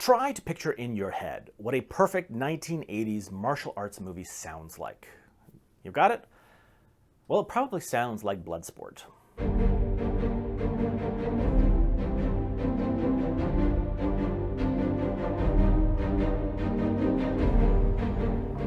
Try to picture in your head what a perfect 1980s martial arts movie sounds like. You got it? Well, it probably sounds like Bloodsport.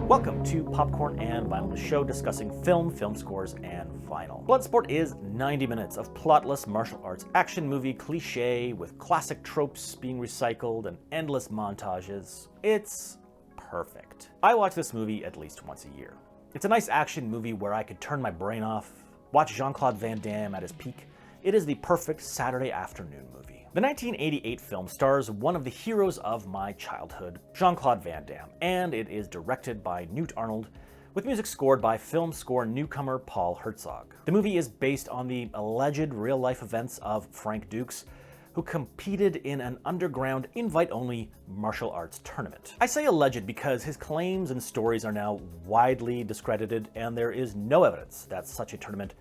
Welcome to Popcorn and Vinyl, the show discussing film, film scores, and vinyl. Bloodsport is 90 minutes of plotless martial arts action movie cliché with classic tropes being recycled and endless montages. It's perfect. I watch this movie at least once a year. It's a nice action movie where I could turn my brain off, watch Jean Claude Van Damme at his peak. It is the perfect Saturday afternoon movie. The 1988 film stars one of the heroes of my childhood, Jean Claude Van Damme, and it is directed by Newt Arnold, with music scored by film score newcomer Paul Hertzog. The movie is based on the alleged real-life events of Frank Dux, who competed in an underground, invite-only martial arts tournament. I say alleged because his claims and stories are now widely discredited, and there is no evidence that such a tournament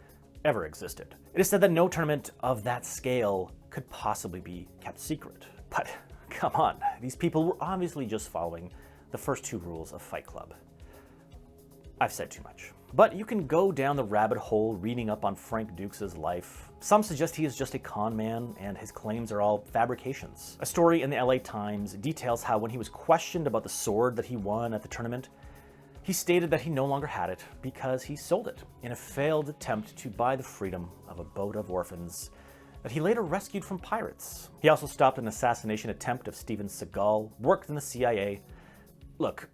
ever existed. It is said that no tournament of that scale could possibly be kept secret. But come on, these people were obviously just following the first two rules of Fight Club. I've said too much. But you can go down the rabbit hole reading up on Frank Dux' life. Some suggest he is just a con man and his claims are all fabrications. A story in the LA Times details how when he was questioned about the sword that he won at the tournament, he stated that he no longer had it because he sold it in a failed attempt to buy the freedom of a boat of orphans that he later rescued from pirates. He also stopped an assassination attempt of Steven Seagal, worked in the CIA. Look,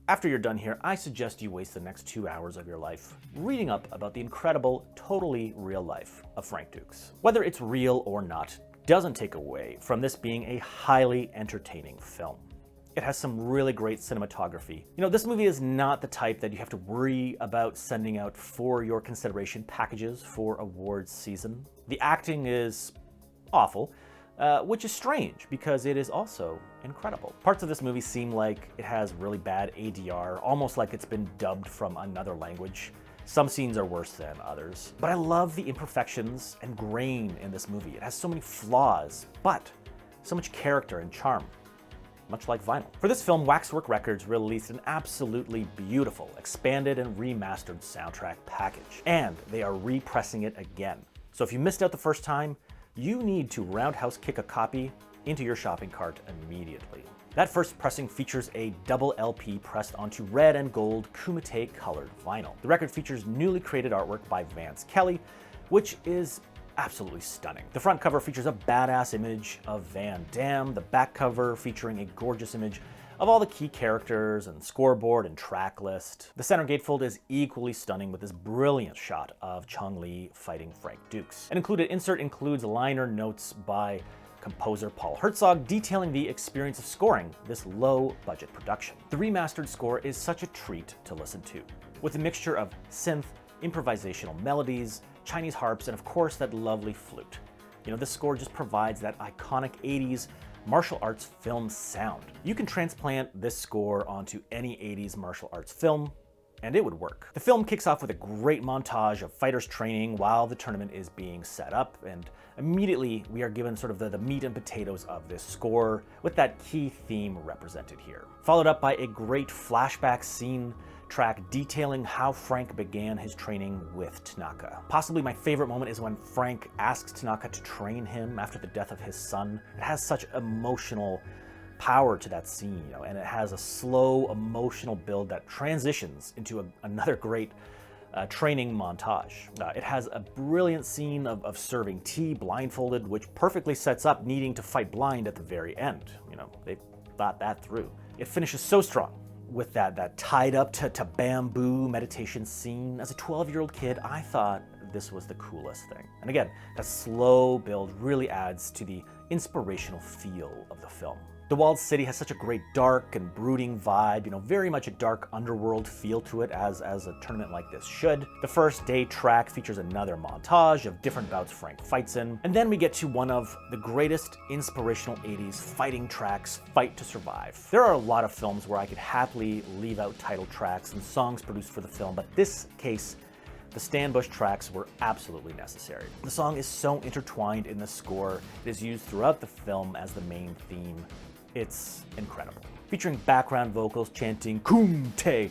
after you're done here, I suggest you waste the next 2 hours of your life reading up about the incredible, totally real life of Frank Dux. Whether it's real or not doesn't take away from this being a highly entertaining film. It has some really great cinematography. You know, this movie is not the type that you have to worry about sending out for your consideration packages for awards season. The acting is awful, which is strange because it is also incredible. Parts of this movie seem like it has really bad ADR, almost like it's been dubbed from another language. Some scenes are worse than others. But I love the imperfections and grain in this movie. It has so many flaws, but so much character and charm. Much like vinyl. For this film, Waxwork Records released an absolutely beautiful, expanded and remastered soundtrack package. And they are repressing it again. So if you missed out the first time, you need to roundhouse kick a copy into your shopping cart immediately. That first pressing features a double LP pressed onto red and gold kumite colored vinyl. The record features newly created artwork by Vance Kelly, which is absolutely stunning. The front cover features a badass image of Van Damme, the back cover featuring a gorgeous image of all the key characters and scoreboard and track list. The center gatefold is equally stunning with this brilliant shot of Chong Li fighting Frank Dux. An included insert includes liner notes by composer Paul Hertzog detailing the experience of scoring this low-budget production. The remastered score is such a treat to listen to, with a mixture of synth, improvisational melodies, Chinese harps, and of course that lovely flute. You know, this score just provides that iconic 80s martial arts film sound. You can transplant this score onto any 80s martial arts film, and it would work. The film kicks off with a great montage of fighters training while the tournament is being set up, and immediately we are given sort of the meat and potatoes of this score with that key theme represented here. Followed up by a great flashback scene track detailing how Frank began his training with Tanaka. Possibly my favorite moment is when Frank asks Tanaka to train him after the death of his son. It has such emotional power to that scene, you know, and it has a slow emotional build that transitions into another great training montage. It has a brilliant scene of serving tea blindfolded, which perfectly sets up needing to fight blind at the very end. You know, they thought that through. It finishes so strong with that tied up to bamboo meditation scene. As a 12-year-old kid, I thought this was the coolest thing. And again, that slow build really adds to the inspirational feel of the film. The walled city has such a great dark and brooding vibe, you know, very much a dark underworld feel to it, as a tournament like this should. The first day track features another montage of different bouts Frank fights in, and then we get to one of the greatest inspirational 80s fighting tracks, Fight to Survive. There are a lot of films where I could happily leave out title tracks and songs produced for the film, but this case, the Stan Bush tracks were absolutely necessary. The song is so intertwined in the score, it is used throughout the film as the main theme. It's incredible. Featuring background vocals chanting Kumte,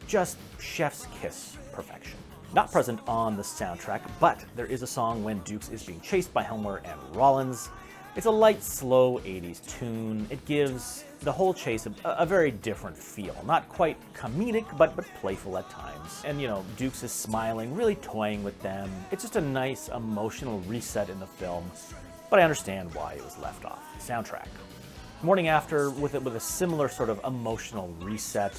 just chef's kiss perfection. Not present on the soundtrack, but there is a song when Dukes is being chased by Helmer and Rollins. It's a light, slow 80s tune. It gives the whole chase a very different feel. Not quite comedic, but playful at times. And you know, Dukes is smiling, really toying with them. It's just a nice emotional reset in the film, but I understand why it was left off the soundtrack. Morning After, with a similar sort of emotional reset.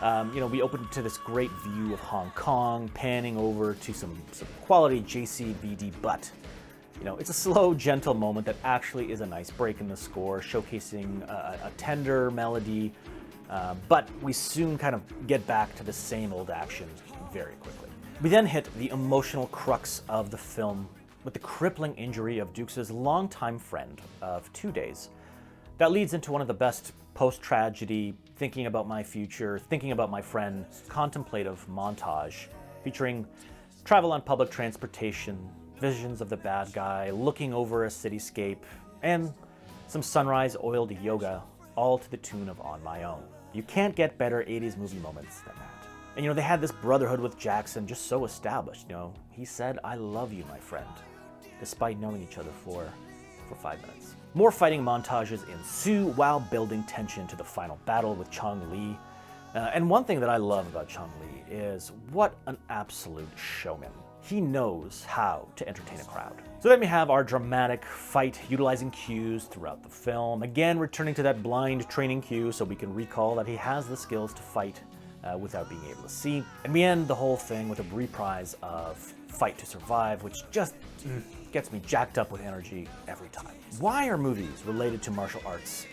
You know, we open to this great view of Hong Kong, panning over to some quality JCVD butt. You know, it's a slow, gentle moment that actually is a nice break in the score, showcasing a tender melody, but we soon kind of get back to the same old action very quickly. We then hit the emotional crux of the film with the crippling injury of Dukes' longtime friend of 2 days. That leads into one of the best post-tragedy, thinking about my future, thinking about my friend, contemplative montage, featuring travel on public transportation, visions of the bad guy, looking over a cityscape, and some sunrise-oiled yoga, all to the tune of On My Own. You can't get better 80s movie moments than that. And you know, they had this brotherhood with Jackson just so established, you know. He said, "I love you, my friend," despite knowing each other for 5 minutes. More fighting montages ensue while building tension to the final battle with Chong Li. And one thing that I love about Chong Li is what an absolute showman. He knows how to entertain a crowd. So then we have our dramatic fight utilizing cues throughout the film, again returning to that blind training cue so we can recall that he has the skills to fight without being able to see. And we end the whole thing with a reprise of Fight to Survive, which just gets me jacked up with energy every time. Why are movies related to martial arts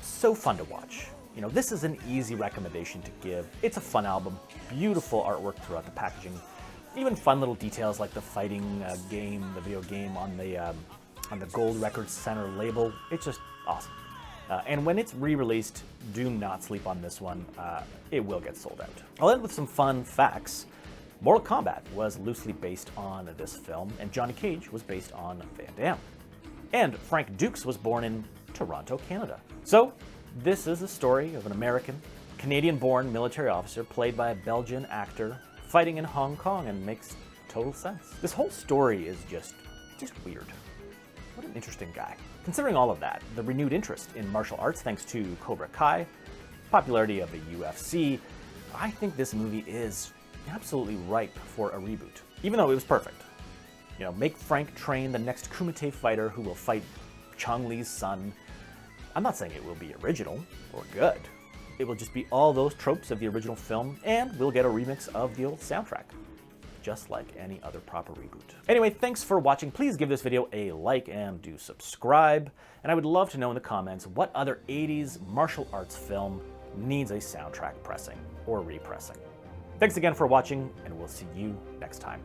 so fun to watch? You know, this is an easy recommendation to give. It's a fun album, beautiful artwork throughout the packaging, even fun little details like the fighting game, the video game on the Gold Records Center label. It's just awesome. And when it's re-released, do not sleep on this one. It will get sold out. I'll end with some fun facts. Mortal Kombat was loosely based on this film, and Johnny Cage was based on Van Damme. And Frank Dukes was born in Toronto, Canada. So, this is the story of an American, Canadian-born military officer played by a Belgian actor fighting in Hong Kong, and makes total sense. This whole story is just weird. What an interesting guy. Considering all of that, the renewed interest in martial arts thanks to Cobra Kai, popularity of the UFC, I think this movie is absolutely ripe for a reboot, even though it was perfect. You know, make Frank train the next Kumite fighter who will fight Chong Li's son. I'm not saying it will be original or good. It will just be all those tropes of the original film, and we'll get a remix of the old soundtrack, just like any other proper reboot. Anyway, thanks for watching. Please give this video a like and do subscribe. And I would love to know in the comments what other 80s martial arts film needs a soundtrack pressing or repressing. Thanks again for watching, and we'll see you next time.